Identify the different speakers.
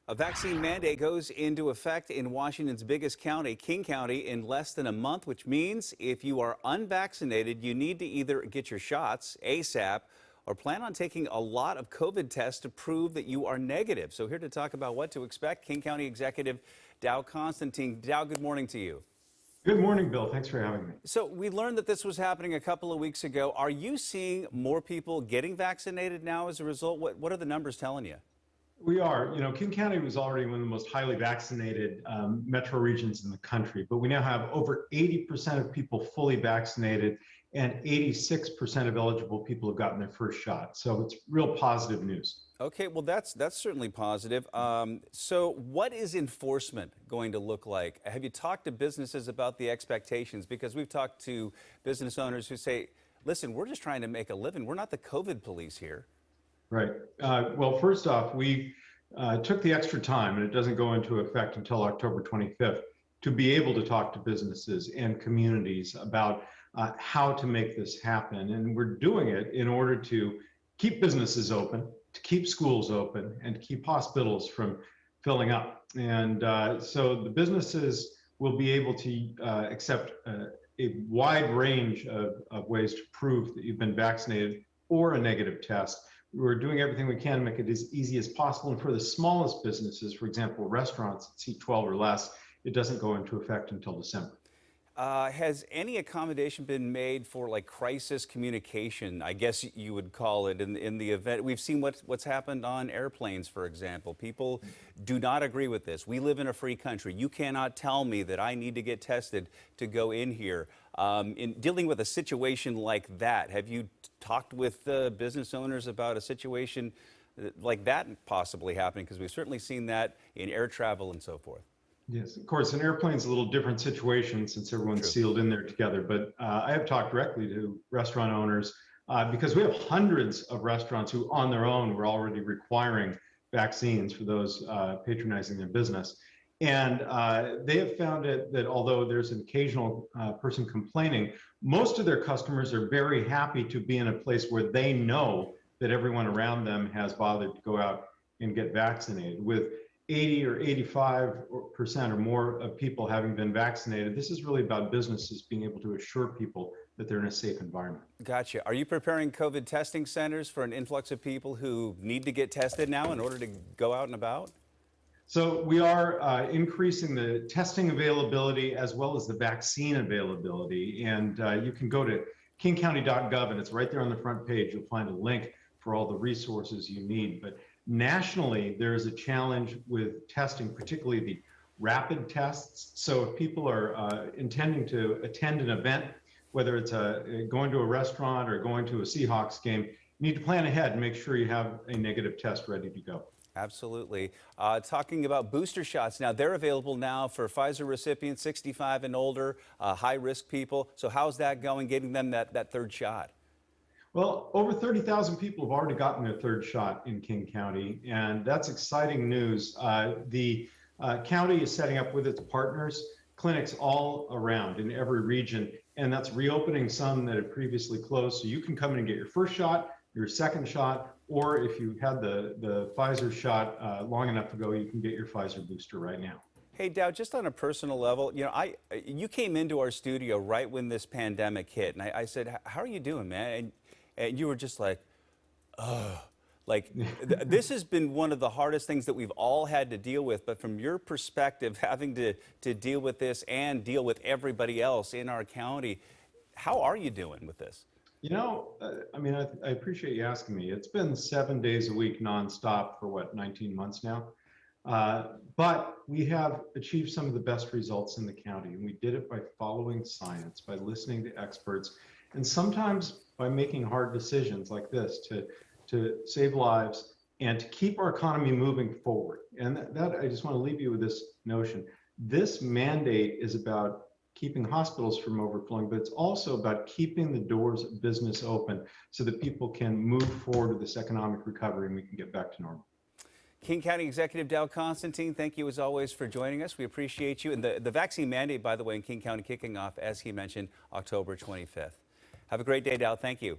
Speaker 1: A vaccine mandate goes into effect in Washington's biggest county, King County, in less than a month, which means if you are unvaccinated, you need to either get your shots ASAP or plan on taking a lot of COVID tests to prove that you are negative. So here to talk about what to expect, King County Executive Dow Constantine. Dow, good morning to you.
Speaker 2: Good morning, Bill. Thanks for having me.
Speaker 1: So we learned that this was happening a couple of weeks ago. Are you seeing more people getting vaccinated now as a result? What are the numbers telling you?
Speaker 2: We are. King County was already one of the most highly vaccinated metro regions in the country, but we now have over 80% of people fully vaccinated and 86% of eligible people have gotten their first shot. So it's real positive news.
Speaker 1: Okay, well, that's certainly positive. So what is enforcement going to look like? Have you talked to businesses about the expectations? Because we've talked to business owners who say, listen, we're just trying to make a living. We're not the COVID police here.
Speaker 2: Right. Well, first off, we took the extra time, and it doesn't go into effect until October 25th, to be able to talk to businesses and communities about how to make this happen. And we're doing it in order to keep businesses open, to keep schools open, and to keep hospitals from filling up. And so the businesses will be able to accept a wide range of ways to prove that you've been vaccinated or a negative test. We're doing everything we can to make it as easy as possible. And for the smallest businesses, for example, restaurants that seat 12 or less, it doesn't go into effect until December.
Speaker 1: Has any accommodation been made for like crisis communication, I guess you would call it, in the event? We've seen what's happened on airplanes, for example. People do not agree with this. We live in a free country. You cannot tell me that I need to get tested to go in here. In dealing with a situation like that, have you talked with business owners about a situation like that possibly happening? Because we've certainly seen that in air travel and so forth.
Speaker 2: Yes, of course, an airplane's a little different situation since everyone's
Speaker 1: True.
Speaker 2: sealed in there together. But I have talked directly to restaurant owners because we have hundreds of restaurants who on their own were already requiring vaccines for those patronizing their business. And they have found it that although there's an occasional person complaining, most of their customers are very happy to be in a place where they know that everyone around them has bothered to go out and get vaccinated. With 80 or 85% or more of people having been vaccinated, this is really about businesses being able to assure people that they're in a safe environment.
Speaker 1: Gotcha. Are you preparing COVID testing centers for an influx of people who need to get tested now in order to go out and about?
Speaker 2: So we are increasing the testing availability as well as the vaccine availability. And you can go to kingcounty.gov, and it's right there on the front page. You'll find a link for all the resources you need. But nationally, there is a challenge with testing, particularly the rapid tests. So if people are intending to attend an event, whether it's going to a restaurant or going to a Seahawks game, you need to plan ahead and make sure you have a negative test ready to go.
Speaker 1: Absolutely. Talking about booster shots now, they're available now for Pfizer recipients 65 and older, high-risk people. So how's that going, getting them that third shot?
Speaker 2: Well, over 30,000 people have already gotten their third shot in King County, and that's exciting news. The county is setting up with its partners clinics all around in every region, and that's reopening some that had previously closed. So you can come in and get your first shot, your second shot, or if you had the Pfizer shot long enough ago, you can get your Pfizer booster right now.
Speaker 1: Hey, Dow, just on a personal level, you came into our studio right when this pandemic hit, and I said, how are you doing, man? And you were just like, oh, like this has been one of the hardest things that we've all had to deal with. But from your perspective, having to deal with this and deal with everybody else in our county, how are you doing with this?
Speaker 2: I appreciate you asking me. It's been 7 days a week nonstop for 19 months now. But we have achieved some of the best results in the county. And we did it by following science, by listening to experts, and sometimes by making hard decisions like this to save lives and to keep our economy moving forward. And that I just want to leave you with this notion. This mandate is about keeping hospitals from overflowing, but it's also about keeping the doors of business open so that people can move forward with this economic recovery and we can get back to normal.
Speaker 1: King County Executive Dow Constantine, thank you as always for joining us. We appreciate you. And the vaccine mandate, by the way, in King County kicking off, as he mentioned, October 25th. Have a great day, Dow. Thank you.